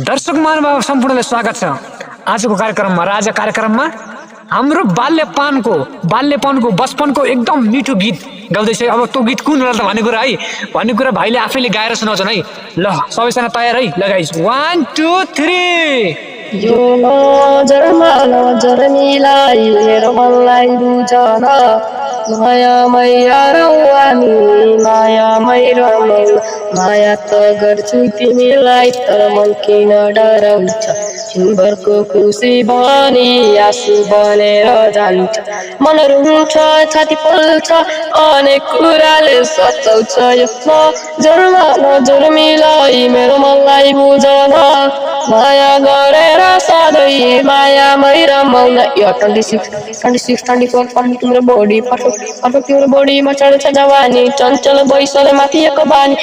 दर्शक महानुभाव सम्पूर्णलाई स्वागत छ आजको कार्यक्रममा र आज कार्यक्रममा हाम्रो बाल्यपनको बचपनको एकदम मिठो गीत गाउँदैछ। अब त्यो गीत कुन होला त भन्ने कुरा भाइले आफैले गाएर सुनाउँछन् है। ल सबैजना तयार है, ल गाइस 1 2 3। यो नजर मिलाई मेरो मनलाई बुझन माया मैया रौवानी माया मैरा माया त गर्छु तिमीलाई तर मन किन डराउँछ दिनभरको खुसी भनी आँसु बनेर जान्छ मन रुन्छ छाती पोल्छ अनेक कुराले सताउँछ यो नजर मिलाई मेरो मनलाई बुझन माया गरेर सधैँ माया मैरा मौला यो 26 24 तिम्रो बॉडी पर्फेक्ट तिम्रो बॉडीमा चढ्छ जवानी चञ्चल बैसले माथिएको बानी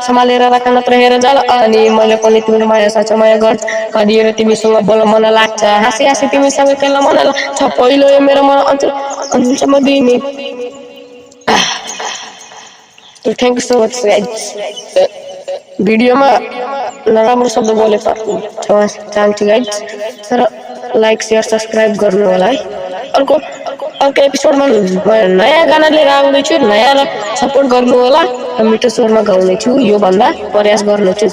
सम्हालेर राख नत्र हेर जाला अनि मैले पनि तिम्रो माया साँचो माया गर्छ कदिएर तिमीसँग बोल्न मन लाग्छ हाँसी हाँसी तिमीसँग खेल्न मन लाग्छ पहिलो यो मेरो मन अञ्चलसम्म दिने। Thank you so much guys. भिडियोमा नराम्रो शब्द बोले क्षमा चाहन्छु गाइज, तर लाइक शेयर सब्सक्राइब गर्नु होला है। अर्को एपिसोडमा नयाँ गाना लिएर आउँदैछु, नयाँलाई सपोर्ट गर्नु होला र मिठो स्वरमा गाउनेछु, यो भन्दा प्रयास गर्नेछु।